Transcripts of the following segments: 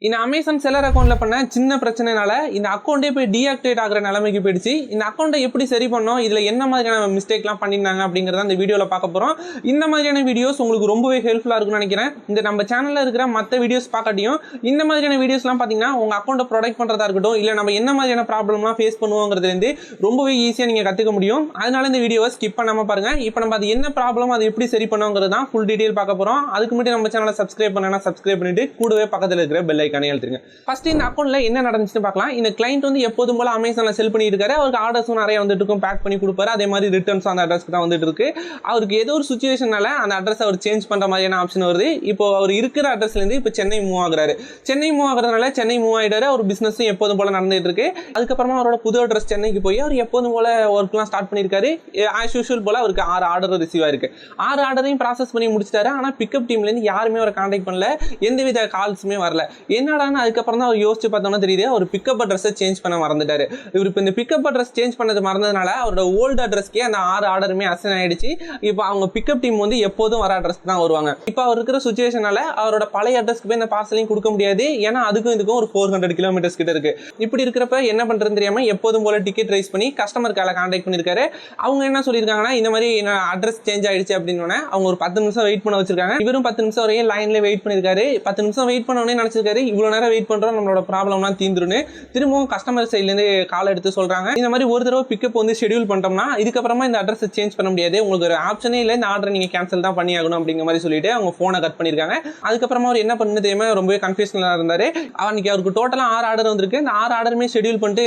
இந்த Amazon seller அக்கௌண்ட்ல பண்ண சின்ன பிரச்சனைனால இந்த அக்கௌண்ட்டே போய் டீஆக்டிவேட் ஆகிற நிலைமைக்கு போயிடுச்சு. இந்த அக்கௌண்ட்டை எப்படி சரி பண்ணோம், இதுல என்ன மாதிரியான மிஸ்டேக்லாம் பண்ணிருந்தாங்க அப்படிங்கறத இந்த வீடியோல பார்க்க போறோம். இந்த மாதிரியான வீடியோஸ் உங்களுக்கு ரொம்பவே ஹெல்ப்ஃபுல்லா இருக்கும்னு நினைக்கிறேன். இந்த நம்ம சேனல்ல இருக்கிற மற்ற வீடியோஸ் பார்க்காட்டியும் இந்த மாதிரியான வீடியோஸ்லாம் பாத்தீங்கன்னா உங்க அக்கௌண்ட்டை ப்ரொடெக்ட் பண்றதா இருக்கட்டும், இல்ல நம்ம என்ன மாதிரியான ப்ராப்ளம்லாம் ஃபேஸ் பண்ணுவோங்கிறதுல இருந்து ரொம்பவே ஈஸியா நீங்க கத்துக்க முடியும். அதனால இந்த வீடியோவை ஸ்கிப் பண்ணாம பாருங்க. இப்போ நம்ம அது என்ன ப்ராப்ளம், அது எப்படி சரி பண்ணுவோங்கிறது தான் ஃபுல் டீடைல் பார்க்க போறோம். அதுக்கு முன்னாடி நம்ம சேனலை சப்ஸ்கிரைப் பண்ணனா சப்ஸ்கிரைப் பண்ணிட்டு கூடவே பக்கத்துல இருக்கிற பெல் ஐகானை அழுத்துங்க. ஃபர்ஸ்ட் இந்த அக்கௌண்ட்ல என்ன நடந்துச்சுன்னு பார்க்கலாம். இந்த கிளைண்ட் வந்து எப்போதும் போல அமேசான்ல செல் பண்ணிட்டு இருக்காரு. அவருக்கு ஆர்டர்ஸும் நிறைய வந்துட்டு இருக்கும், பேக் பண்ணி கொடுப்பாரு. அதே மாதிரி ரிட்டர்ன்ஸ் அந்த அட்ரஸ்க்கு தான் வந்துட்டு இருக்கு. அவருக்கு ஏதோ ஒரு சுச்சுவேஷனால அந்த அட்ரஸ் அவர் சேஞ்ச் பண்ற மாதிரியான ஆப்ஷன் வருது. இப்போ அவர் இருக்கிற அட்ரஸ்ல இருந்து இப்போ சென்னை மூவ் ஆகுறாரு. சென்னை மூவ் ஆகுறதுனால சென்னை மூவ் ஆயிட்டாரு. அவர் பிசினஸும் எப்போதும் போல நடந்துட்டு இருக்கு. அதுக்கப்புறமா அவரோட புது அட்ரஸ் சென்னைக்கு போய் அவர் எப்போதும் போல ஒர்க்லாம் ஸ்டார்ட் பண்ணிருக்காரு. ஆஸ் யூஷுவல் போல அவருக்கு 6 ஆர்டர் ரிசீவ் ஆயிருக்கு. 6 ஆர்டரையும் ப்ராசஸ் பண்ணி முடிச்சிட்டாரு. ஆனா பிக்கப் டீம்ல இருந்து யாருமே அவரை கான்டாக்ட் பண்ணல, எந்தவித கால்ஸுமே வரல. என்னடான்னு அதுக்கப்புறம் தான் அவர் யோசிச்சு பார்த்தோம்னா தெரியுது, அவர் பிக்கப் அட்ரஸை சேஞ்ச் பண்ண மறந்துட்டாரு. இவர் இப்போ இந்த பிக்கப் அட்ரஸ் சேஞ்ச் பண்ணது மறந்ததுனால அவரோட ஓல்டு அட்ரஸ்க்கே அந்த 6 ஆர்டருமே அசைன் ஆயிடுச்சு. இப்போ அவங்க பிக்கப் டீம் வந்து எப்போதும் வர அட்ரஸ்க்கு தான் வருவாங்க. இப்போ அவர் இருக்கிற சுச்சுவேஷனால அவரோட பழைய அட்ரஸ்க்கு போய் இந்த பார்சலையும் கொடுக்க முடியாது. ஏன்னா அதுக்கும் இதுக்கும் ஒரு 400 கிலோமீட்டர்ஸ் கிட்ட இருக்கு. இப்படி இருக்கிறப்ப என்ன பண்றதுன்னு தெரியாம எப்போதும் போல டிக்கெட் ரைஸ் பண்ணி கஸ்டமர் கேர்ல கான்டாக்ட் பண்ணிருக்காரு. அவங்க என்ன சொல்லியிருக்காங்கன்னா, இந்த மாதிரி அட்ரஸ் சேஞ்ச் ஆயிடுச்சு அப்படின்னு அவங்க ஒரு 10 நிமிஷம் வெயிட் பண்ண வச்சிருக்காங்க. இவரும் 10 நிமிஷம் வரையும் லைன்ல வெயிட் பண்ணிருக்காரு. 10 நிமிஷம் வெயிட் பண்ண உடனே நினைச்சிருக்காரு இவ்வளவு நேரம் வெயிட் பண்றோம், நம்மளோட ப்ராப்ளம்லாம் தீந்துருன்னு. திரும்பவும் கஸ்டமர் சைட்ல இருந்து கால் எடுத்து சொல்றாங்க, இந்த மாதிரி ஒரு தடவை பிக்கப் வந்து ஷெட்யூல் பண்ணிட்டோம்னா இதுக்கப்புறமா இந்த அட்ரஸ் சேஞ்ச் பண்ண முடியாது, உங்களுக்கு ஒரு ஆப்ஷனே இல்லை, இந்த ஆர்டர் நீங்க கேன்சல் தான் பண்ணி ஆகணும் அப்படிங்கிற மாதிரி சொல்லிட்டு அவங்க போனை கட் பண்ணிருக்காங்க. அதுக்கப்புறமா அவர் என்ன பண்ணு தெரியாம ரொம்பவே கன்ஃபியூஷனா இருந்தாரு. அவனுக்கு அவருக்கு டோட்டலா 6 ஆர்டர் வந்திருக்கு. இந்த 6 ஆர்டருமே ஷெட்யூல் பண்ணிட்டு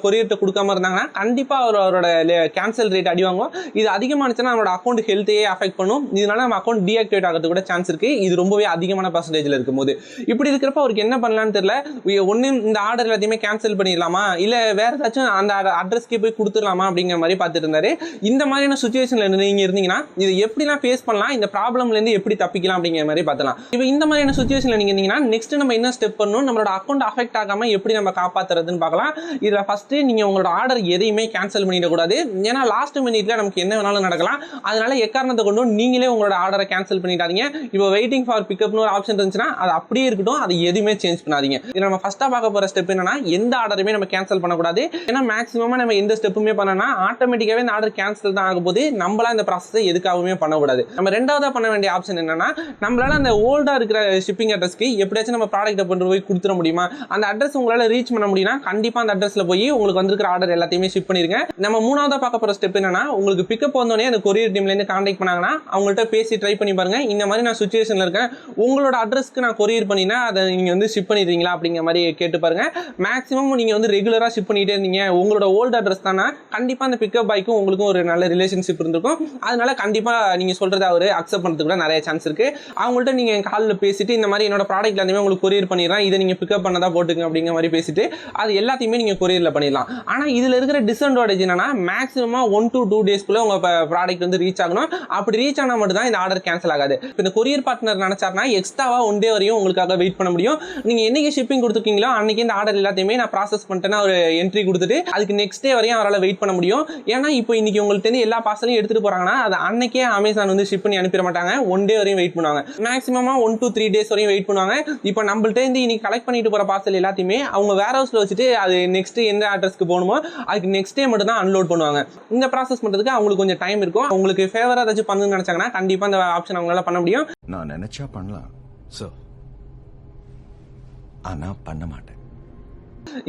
கொரியர்ட்ட கொடுக்காம இருந்தாங்கன்னா கண்டிப்பா அவரோட கேன்சல் ரேட் அடி வாங்கும். இது அதிகமானுச்சுன்னா நம்மளோட அக்கௌண்ட் ஹெல்த்தையே அஃபெக்ட் பண்ணும். இதனால நம்ம அக்கௌண்ட் டீஆக்டிவேட் ஆகிறது கூட சான்ஸ் இருக்கு. இது ரொம்பவே அதிகமான பர்சன்டேஜ்ல இருக்கும்போது இப்படி இருக்கிறப்ப அவருக்கு என்ன பண்ணலாம்னு தெரியல. ஒன்னு இந்த ஆர்டர் எல்லாத்தையுமே கேன்சல் பண்ணிடலாமா, இல்ல வேற ஏதாச்சும் அந்த அட்ரஸ்க்கே போய் கொடுத்துடலாமா அப்படிங்கிற மாதிரி பார்த்துட்டு இருந்தாரு. இந்த மாதிரியான சுச்சுவேஷன்ல நீங்க இருந்தீங்கன்னா இது எப்படிலாம் ஃபேஸ் பண்ணலாம், இந்த ப்ராப்ளம்ல இருந்து எப்படி தப்பிக்கலாம் அப்படிங்கிற மாதிரி பார்த்தலாம். இப்போ இந்த மாதிரியான சுச்சுவேஷன்ல நீங்க இருந்தீங்கன்னா நெக்ஸ்ட் நம்ம என்ன ஸ்டெப் பண்ணணும், நம்மளோட அக்கௌண்ட் அஃபெக்ட் ஆகாம எப்படி நம்ம காப்பாத்துறதுன்னு பார்க்கலாம். இதுல ஃபர்ஸ்ட் நீங்க உங்களோட ஆர்டர் எதையுமே கேன்சல் பண்ணிடக்கூடாது. ஏன்னா லாஸ்ட் மினிட்ல நமக்கு என்ன வேணாலும் நடக்கலாம். அதனால எக்காரணத்தை கொண்டு நீங்களே உங்களோட ஆர்டரை கேன்சல் பண்ணிடாதீங்க. இப்போ வெயிட்டிங் ஃபார் பிக்கப்னு ஒரு ஆப்ஷன் இருந்துச்சுன்னா அது அப்படியே இருக்கட்டும், அதை எதுவுமே சேஞ்ச் பண்ணாதீங்க. இது நம்ம ஃபர்ஸ்டா பார்க்க போற ஸ்டெப் என்னன்னா, எந்த ஆர்டருமே நம்ம கேன்சல் பண்ணக்கூடாது. ஏன்னா மேக்ஸிமமா நம்ம எந்த ஸ்டெப்புமே பண்ணனா ஆட்டோமேட்டிக்காவே இந்த ஆர்டர் கேன்சல் தான் ஆகும் போது நம்மளா இந்த ப்ராசஸை எதுக்காகவுமே பண்ணக்கூடாது. நம்ம ரெண்டாவதா பண்ண வேண்டிய ஆப்ஷன் என்னன்னா, நம்மளால அந்த ஓல்டா இருக்கிற ஷிப்பிங் அட்ரஸ்க்கு எப்படியாச்சும் நம்ம ப்ராடக்ட்டை கொண்டு போய் கொடுத்துட முடியுமா, அந்த அட்ரஸ் உங்களால ரீச் பண்ண முடியும்னா கண்டிப்பா அந்த அட்ரஸ்ல போய் உங்களுக்கு வந்திருக்கிற ஆர்டர் எல்லாத்தையுமே ஷிப் பண்ணிருங்க. நம்ம மூணாவதா பார்க்க போற ஸ்டெப் என்னன்னா, உங்களுக்கு பிக்கப் வந்தோடனே அந்த கொரியர் டீம்ல இருந்து கான்டாக்ட் பண்ணாங்கன்னா அவங்கள்ட்ட பேசி ட்ரை பண்ணி பாருங்க. இந்த மாதிரி நான் சுச்சுவேஷன்ல இருக்கேன், உங்களோட அட்ரஸ்க்கு நான் கொரியர் பண்ணினா அதை நீங்க வந்து ஷிப் பண்ணிடுறீங்களா அப்படிங்கிற மாதிரி கேட்டு பாருங்க. மேக்ஸிமம் நீங்க வந்து ரெகுலரா ஷிப் பண்ணிட்டே இருந்தீங்க, உங்களோட ஓல்டு அட்ரஸ் தானே, கண்டிப்பா அந்த பிக்கப் பாய்க்கும் உங்களுக்கும் ஒரு நல்ல ரிலேஷன்ஷிப் இருந்திருக்கும். அதனால கண்டிப்பா நீங்க சொல்றதை அவர் அக்செப்ட் பண்றதுக்கு கூட நிறைய சான்ஸ் இருக்கு. அவங்கள்ட்ட நீங்க காலில் பேசிட்டு இந்த மாதிரி என்னோட ப்ராடக்ட்ல எல்லாமே உங்களுக்கு கொரியர் பண்ணிடுறேன், இதை நீங்க பிக்கப் பண்ணதா போட்டுங்க அப்படிங்கிற மாதிரி பேசிட்டு அது எல்லாத்தையுமே நீங்க கொரியர்ல பண்ணிடலாம். ஆனா இதுல இருக்கிற டிஸ்அட்வான்டேஜ் என்னன்னா, மேக்ஸிமம் 1 to 2 டேஸ்க்குள்ள உங்க ப்ராடக்ட் வந்து ரீச் ஆகணும். அப்படி ரீச் ஆனா மட்டும் தான் இந்த ஆர்டர் கேன்சல் ஆகாது. இந்த கொரியர் பார்ட்னர் நினைச்சாருன்னா எக்ஸ்ட்ராவா 1 டே வரையும் உங்களுக்காக வெயிட் பண்ண முடியும். நீங்க என்னைக்கு ஷிப்பிங் கொடுத்துருக்கீங்களோ அன்னைக்கு இந்த ஆர்டர் எல்லாத்தையுமே நான் ப்ராசஸ் பண்ணிட்டேன்னா ஒரு என்ட்ரி கொடுத்துட்டு அதுக்கு நெக்ஸ்ட் டே வரையும் அவரால் வெயிட் பண்ண முடியும். ஏன்னா இப்போ இன்னைக்கு உங்கள்ட்ட இருந்து எல்லா பார்சலையும் எடுத்துட்டு போறாங்கன்னா அது அன்னைக்கே அமேசான் வந்து ஷிப் பண்ணி அனுப்பிட மாட்டாங்க. 1 டே வரையும் வெயிட் பண்ணுவாங்க. மேக்ஸிமமா 1 to 3 டேஸ் வரையும் வெயிட் பண்ணுவாங்க. இப்போ நம்மள்ட்ட இருந்து இன்னைக்கு கலெக்ட் பண்ணிட்டு போற பார்சல் எல்லாத்தையுமே அவங்க வேர் ஹவுஸ்ல வச்சுட்டு அது நெக்ஸ்ட் எந்த அட்ரஸ்க்கு போகணுமோ அதுக்கு நெக்ஸ்ட் டே மட்டும் தான் அன்லோட் பண்ணுவாங்க. இந்த ப்ராசஸ் பண்றதுக்கு அவங்களுக்கு கொஞ்சம் டைம் இருக்கும். உங்களுக்கு ஃபேவரா ஏதாச்சும் பண்ணணும்னு நினைச்சாங்கன்னா கண்டிப்பா இந்த ஆப்ஷன் அவங்களால பண்ண முடியும். நான் நினைச்சா பண்ணலாம் சார், ஆனா பண்ண மாட்டேன்.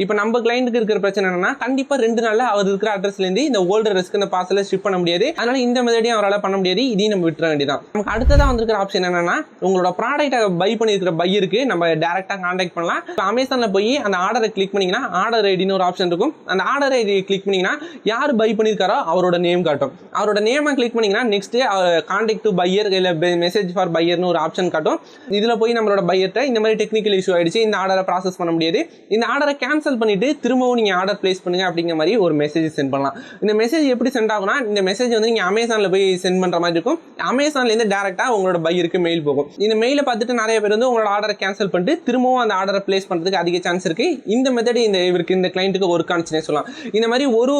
இப்போ நம்ம கிளைண்ட்டுக்கு இருக்கிற பிரச்சனை என்னன்னா, கண்டிப்பா 2 நாள்ல அவர் இருக்கிற அட்ரஸ்ல இருந்து இந்த ஓல்டர் அட்ரஸ்க்கு இந்த பார்சலை ஷிப் பண்ண முடியாது. அதனால இந்த மெத்தடையும் அவரால் பண்ண முடியாது. இதையும் நம்ம விட்டுற வேண்டியதான். நமக்கு அடுத்ததா வந்திருக்கிற ஆப்ஷன் என்னன்னா, உங்களோட ப்ராடக்ட்டை பை பண்ணிருக்கிற பையருக்கு நம்ம டைரக்டா கான்டாக்ட் பண்ணலாம். அமேசான்ல போய் அந்த ஆர்டரை கிளிக் பண்ணீங்கன்னா ஆர்டர் ஐடின்னு ஒரு ஆப்ஷன் இருக்கும். அந்த ஆர்டர் ஐடி கிளிக் பண்ணீங்கன்னா யார் பை பண்ணிருக்காரோ அவரோட நேம் காட்டும். அவரோட நேமை கிளிக் பண்ணீங்கன்னா நெக்ஸ்ட் கான்டாக்ட் டு பையர் இல்ல மெசேஜ் ஃபார் பையர்னு ஒரு ஆப்ஷன் காட்டும். இதுல போய் நம்மளோட பையர்ட்ட இந்த மாதிரி டெக்னிக்கல் இஷ்யூ ஆயிடுச்சு, இந்த ஆர்டரை ப்ராசஸ் பண்ண முடியாது, இந்த ஆர்டரை கேன்சல் பண்ணிட்டு திரும்பவும் நீங்க ஆர்டர் பிளேஸ் பண்ணுங்க அப்படிங்கிற மாதிரி ஒரு மெசேஜ் சென்ட் பண்ணலாம். இந்த மெசேஜ் எப்படி சென்ட் ஆகும்னா, இந்த மெசேஜ் வந்து நீங்க அமேசான்ல போய் சென்ட் பண்ற மாதிரி இருக்கும். அமேசான்ல இருந்து டைரக்டா உங்களோட பையருக்கு மெயில் போகும். இந்த மெயிலை பார்த்துட்டு நிறைய பேர் வந்து உங்களோட ஆர்டரை கேன்சல் பண்ணிட்டு திரும்பவும் அந்த ஆர்டரை பிளேஸ் பண்றதுக்கு அதிக சான்ஸ் இருக்கு. இந்த மெத்தட் இந்த கிளைண்ட்டுக்கு ஒர்க் ஆனிச்சுனே சொல்லலாம். இந்த மாதிரி ஒரு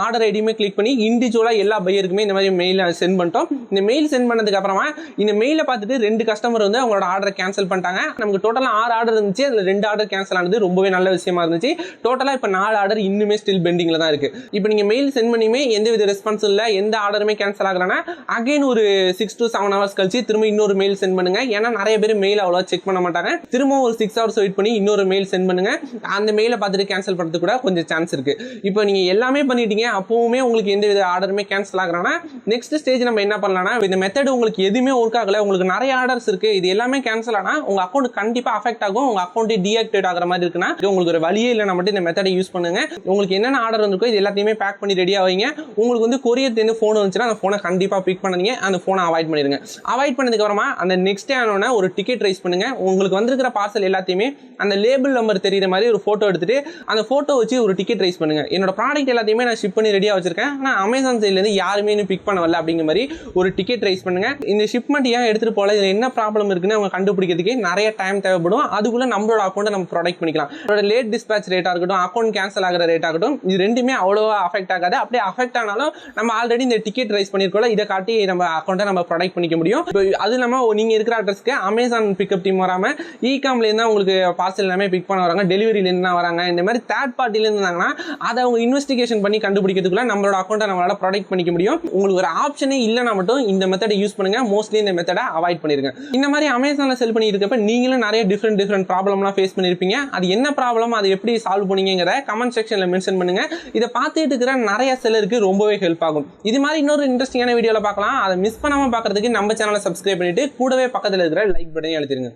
ஆர்டர் ஐடியுமே கிளிக் பண்ணி இண்டிவிஜுவலா எல்லா பையருக்குமே இந்த மாதிரி மெயில் சென்ட் பண்ணிட்டோம். இந்த மெயில் சென்ட் பண்ணதுக்கு அப்புறமா இந்த மெயிலை பார்த்துட்டு 2 கஸ்டமர் வந்து அவங்களோட ஆர்டரை கேன்சல் பண்ணிட்டாங்க. நமக்கு டோட்டலா 6 ஆர்டர் இருந்துச்சு. அதுல 2 ஆர்டர் கேன்சல் ஆனது ரொம்பவே நல்ல விஷயமா இருந்துச்சு. டோட்டலா இப்ப 4 ஆர்டர் இன்னுமே ஸ்டில் பெண்டிங்ல தான் இருக்கு. இப்போ நீங்க மெயில் சென்ட் பண்ணியுமே எந்த வித ரெஸ்பான்ஸ் இல்ல, எந்த ஆர்டருமே கேன்சல் ஆகலனா அகைன் ஒரு 6 to 7 hours கழிச்சு திரும்ப இன்னொரு மெயில் சென்ட் பண்ணுங்க. ஏன்னா நிறைய பேர் மெயில் அவ்வளோ செக் பண்ண மாட்டாங்க. திரும்ப ஒரு 6 hours வெயிட் பண்ணி இன்னொரு மெயில் சென்ட் பண்ணுங்க. அந்த மெயிலை பார்த்துட்டு கேன்சல் பண்ணுறது கூட கொஞ்சம் சான்ஸ் இருக்கு. இப்போ நீங்க எல்லாமே பண்ணிட்டீங்க, அப்பவுமே உங்களுக்கு எந்த வித ஆர்டருமே கேன்சல் ஆகுறானா நெக்ஸ்ட் ஸ்டேஜ் நம்ம என்ன பண்ணலாம்னா, இந்த மெத்தட் உங்களுக்கு எதுவுமே ஒர்க் ஆகல, உங்களுக்கு நிறைய ஆர்டர்ஸ் இருக்கு, இது எல்லாமே கேன்சல் ஆனா உங்க அக்கௌண்ட் கண்டிப்பா அஃபெக்ட் ஆகும். உங்க அக்கௌண்ட் டீஆக்டிவேட் ஆகிற மாதிரி இருக்குன்னா உங்களுக்கு ஒரு வழியே இல்லைனா மட்டும் இந்த மெத்தடை யூஸ் பண்ணுங்க. உங்களுக்கு என்னென்ன ஆர்டர் இருக்கோ இது எல்லாத்தையுமே பேக் பண்ணி ரெடியா வைங்க. உங்களுக்கு வந்து கொரியர்லேருந்து ஃபோன் வந்துச்சுன்னா அந்த ஃபோனை கண்டிப்பா பிக் பண்ணீங்க, அந்த ஃபோனை அவாய்ட் பண்ணிடுங்க. அவாய்ட் பண்ணதுக்கு அப்புறமா அந்த நெக்ஸ்ட் டே ஆனோன்னா ஒரு டிக்கெட் ரைஸ் பண்ணுங்க. உங்களுக்கு வந்திருக்கிற பார்சல் எல்லாத்தையுமே அந்த லேபிள் நம்பர் தெரியுற மாதிரி ஒரு போட்டோ எடுத்துட்டு அந்த போட்டோ வச்சு ஒரு டிக்கெட் ரைஸ் பண்ணுங்க. என்னோட ப்ராடக்ட் எல்லாத்தையுமே நான் ஷிப் பண்ணி ரெடியா வச்சிருக்கேன், ஆனால் அமேசான் சைட்ல இருந்து யாருமே இன்னும் பிக் பண்ண வரல அப்படிங்கிற மாதிரி ஒரு டிக்கெட் ரைஸ் பண்ணுங்க. இந்த ஷிப்மெண்ட் ஏன் எடுத்துட்டு போல, இதுல என்ன ப்ராப்ளம் இருக்குன்னு அவங்க கண்டுபிடிக்கிறதுக்கு நிறைய டைம் தேவைப்படும். அதுக்குள்ள நம்மளோட அக்கௌண்ட் நம்ம ப்ரொடெக்ட் பண்ணிக்கலாம். அதோட லேட் டிஸ்பேச் ரேட்டா இருக்கட்டும், அக்கௌண்ட் கேன்சல் ஆகிற ரேட் ஆகட்டும், இது ரெண்டுமே அவ்வளோவா அஃபெக்ட் ஆகாது. அப்படியே அஃபெக்ட் ஆனாலும் நம்ம ஆல்ரெடி இந்த டிக்கெட் ரைஸ் பண்ணிருக்கோம், இதை காட்டி நம்ம அக்கௌண்ட்டை நம்ம ப்ரொடெக்ட் பண்ணிக்க முடியும். அது இல்லாம நீங்க இருக்கிற அட்ரஸ்க்கு அமேசான் பிக்கப் டீம் வராம இகாம்ல இருந்தா உங்களுக்கு பார்சல் எல்லாமே பிக் பண்ண வராங்க, டெலிவரியில இருந்து வராங்க, இந்த மாதிரி தேர்ட் பார்ட்டில இருந்தாங்கன்னா அதை அவங்க இன்வெஸ்டிகேஷன் பண்ணி கண்டுபிடிக்கிறதுக்குள்ள நம்மளோட அக்கௌண்ட்டை நம்மளால ப்ரொடெக்ட் பண்ணிக்க முடியும். உங்களுக்கு ஒரு ஆப்ஷனே இல்லைனா மட்டும் இந்த மெத்தடை யூஸ் பண்ணுங்க. மோஸ்ட்லி இந்த மெத்தடை அவாய்ட் பண்ணிருங்க. இந்த மாதிரி அமேசான்ல செல் பண்ணி இருக்கப்ப நீங்களும் நிறைய டிஃப்ரெண்ட் ப்ராப்ளம்லாம் ஃபேஸ் பண்ணிருப்பீங்க. அது என்ன ப்ராப்ளம், அதை எப்படி சால்வ் பண்ணீங்கங்கறத கமெண்ட் செக்ஷன்ல மென்ஷன் பண்ணுங்க. இதை பார்த்துட்டு இருக்கிற நிறைய செல்லருக்கு ரொம்பவே ஹெல்ப் ஆகும். இது மாதிரி இன்னொரு இன்ட்ரெஸ்டிங்கான வீடியோல பார்க்கலாம். அதை மிஸ் பண்ணாம பார்க்கறதுக்கு நம்ம சேனலை சப்ஸ்கிரைப் பண்ணிட்டு கூடவே பக்கத்தில் இருக்கிற லைக் பட்டனை அழுத்திருங்க.